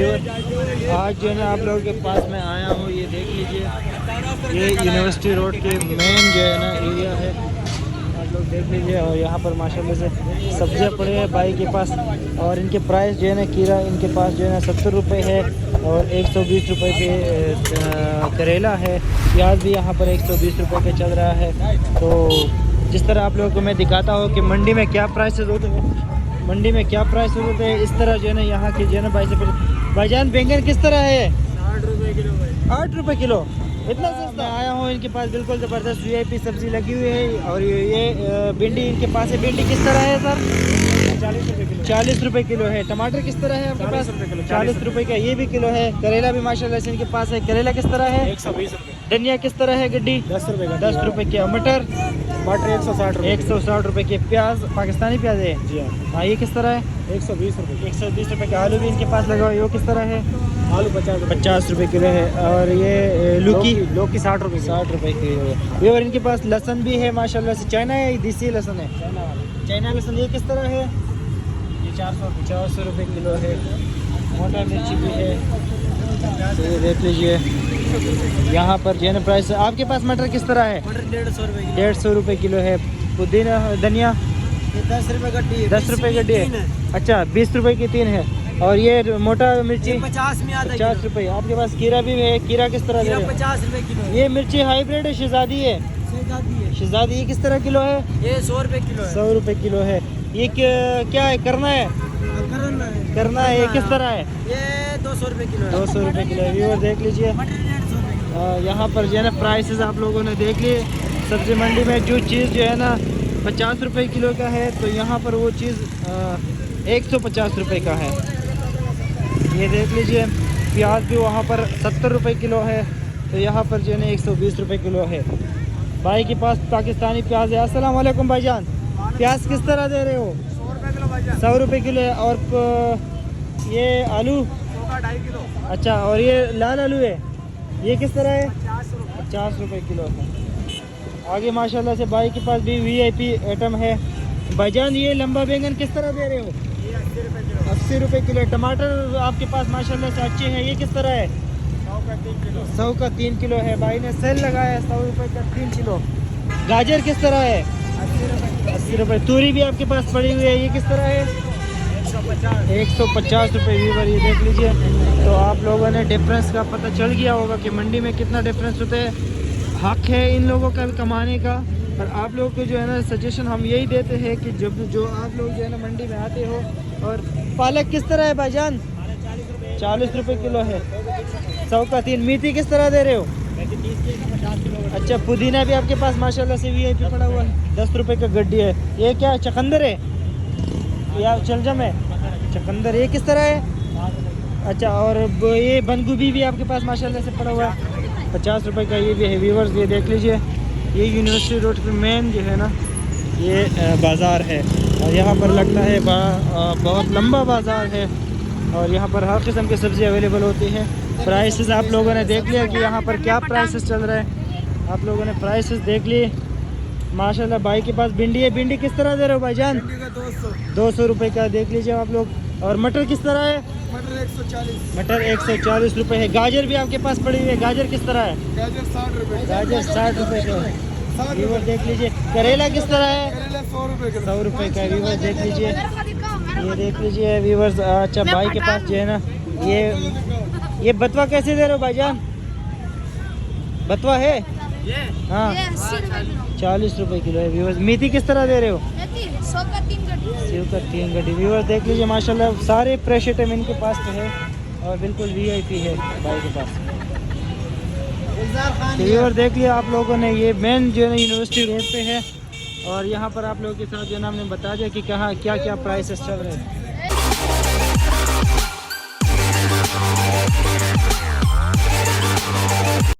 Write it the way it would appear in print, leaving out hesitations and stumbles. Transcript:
आज जो है ना आप लोगों के पास मैं आया हूँ, ये देख लीजिए, ये यूनिवर्सिटी रोड के मेन जो है ना एरिया है, आप लोग देख लीजिए। और यहाँ पर माशाल्लाह से सब्जियाँ पड़े हैं भाई के पास, और इनके प्राइस जो है ना, खीरा इनके पास जो है ना 70 रुपये है, और 120 रुपये पे करेला है। प्याज भी यहाँ पर 120 रुपये पे चल रहा है। तो जिस तरह आप लोगों को मैं दिखाता हूँ कि मंडी में क्या प्राइसेस होते हैं, मंडी में क्या प्राइस होते हैं, इस तरह जो है ना यहाँ की जो है ना भाई से भाईजान बैंगन किस तरह है? 60 रुपये किलो भाई। 8 रुपये किलो, इतना सस्ता। आया हूँ इनके पास, बिल्कुल ज़बरदस्त VIP सब्ज़ी लगी हुई है। और ये भिंडी इनके पास है। भिंडी किस तरह है सर? 40 रुपये किलो। 40 रुपये किलो है। टमाटर किस तरह है आपके पास? 40 रुपये का ये भी किलो है। करेला भी माशाल्लाह से इनके पास है। करेला किस तरह है? 120 रुपये। धनिया किस तरह है गड्डी? 10 रुपये का। 10 रुपये की। मटर? मटर 160 रुपये। 160 रुपये के। प्याज पाकिस्तानी प्याज है जी हाँ। हाँ, ये किस तरह है? 120 रुपये। 120 रुपये का। आलू भी इनके पास लगा हुआ है, वो किस तरह है? आलू 50 रुपये किलो है। और ये लौकी? लौकी 60 रुपये। 60 रुपये किलो है। ये और इनके पास लहसुन भी है माशाल्लाह से। चाइना है, देसी लहसुन है? चाइना लहसुन। ये किस तरह है? ये 400 रुपये किलो है। मोटा मिर्ची भी है, तो ये देख लीजिए। यहाँ पर जो है ना प्राइस। आपके पास मटर किस तरह है? मटर 150 रुपये। 150 रुपये किलो है। पुदीना धनिया? 10 रुपये गड्डी है। 10 रुपये गड्डी है। अच्छा, 20 रुपये की 3 है। और ये मोटा मिर्ची? 50 में आता है। 50 रुपये। आपके पास खीरा भी है? खीरा किस तरह है? 50 रुपये किलो। ये मिर्ची हाइब्रिड है, शहजादी है? शहजादी। ये किस तरह किलो है? ये 100 रुपये किलो है। 100 रुपये किलो है। ये क्या है? करना है? करना है। ये किस तरह है? ये 200 रुपये किलो है। 200 रुपये किलो है। व्यूअर देख लीजिए। यहाँ पर जो है ना प्राइसेस आप लोगों ने देख लिए। सब्जी मंडी में जो चीज़ जो है ना 50 रुपये किलो का है, तो यहाँ पर वो चीज़ 150 रुपये का है। ये देख लीजिए। प्याज भी वहाँ पर 70 रुपये किलो है, तो यहाँ पर जो है ना 120 रुपये किलो है। भाई के पास पाकिस्तानी प्याज है। अस्सलाम वालेकुम भाईजान, प्याज किस तरह दे रहे हो? 100 रुपये किलो भाई। 100 रुपये किलो है। और ये आलू? 2.5 किलो। अच्छा, और ये लाल आलू है, ये किस तरह है? 50 50 रुपये रुपये। किलो है। आगे माशाल्लाह से भाई के पास भी VIP आइटम है। भाईजान ये लंबा बैंगन किस तरह दे रहे हो? ये 80 रुपये किलो। 80 रुपये किलो। टमाटर आपके पास माशाल्लाह से अच्छे हैं, ये किस तरह है? 100 का 3 किलो। 100 का 3 किलो है। भाई ने सेल लगाया है, 100 रुपये का 3 किलो। गाजर किस तरह है? 80 रुपये। 80 रुपये। तूरी भी आपके पास पड़ी हुई है, ये किस तरह है? 150। 150 रुपये। व्यूअर ये देख लीजिए। तो आप लोगों ने डिफरेंस का पता चल गया होगा कि मंडी में कितना डिफरेंस होता है। हक है इन लोगों का भी कमाने का, और आप लोगों को जो है ना सजेशन हम यही देते हैं कि जब जो आप लोग जो है ना मंडी में आते हो। और पालक किस तरह है भाईजान? 40 रुपये किलो है। 100 का 3। मेथी किस तरह दे रहे हो? 50 किलो। अच्छा, पुदीना भी आपके पास माशाल्लाह से VIP पड़ा हुआ है। 10 रुपये का गड्डी है। ये क्या चकंदर है या चलजम है? चकंदर। ये किस तरह है? अच्छा, और ये बंद गोभी भी आपके पास माशाल्लाह से पड़ा हुआ है। 50 रुपये का ये भी है। व्यूअर्स ये देख लीजिए। ये यूनिवर्सिटी रोड पे मेन जो है ना ये बाज़ार है, और यहाँ पर लगता है बहुत लंबा बाज़ार है, और यहाँ पर हर किस्म की सब्ज़ी अवेलेबल होती है। प्राइसेस आप लोगों ने देख लिया कि यहाँ पर क्या प्राइसेस चल रहे हैं। आप लोगों ने प्राइसेस देख लिए माशाल्लाह। भाई के पास भिंडी है। भिंडी किस तरह दे रहे हो भाईजान? 200 रुपये का। देख लीजिए आप लोग। और मटर किस तरह है? मटर 140। मटर 140 रुपये है। गाजर भी आपके पास पड़ी हुई है। गाजर किस तरह है? गाजर 60 रुपये। गाजर 60 रुपये का है। व्यूअर देख लीजिए। करेला किस तरह है? करेला 100 रुपये किलो। 100 रुपये का। व्यूअर देख लीजिए। ये देख लीजिए व्यूअर्स। अच्छा, भाई के पास जो है ना ये बतवा कैसे दे रहे हो भाईजान? बतवा है? हाँ, 40 रुपये किलो है। व्यूअर्स मेथी किस तरह दे रहे हो? 100 का 3 गड्डी। 100 का 3 गड्डी। व्यूअर्स देख लीजिए माशाल्लाह सारे फ्रेश आइटम इनके पास तो है, और बिल्कुल VIP है भाई के पास। व्यूअर देख लिया आप लोगों ने। ये मेन जो है ना यूनिवर्सिटी रोड पे है, और यहाँ पर आप लोगों के साथ जो है ना हमने बता दिया कि कहाँ क्या क्या प्राइसेस चल रहे हैं।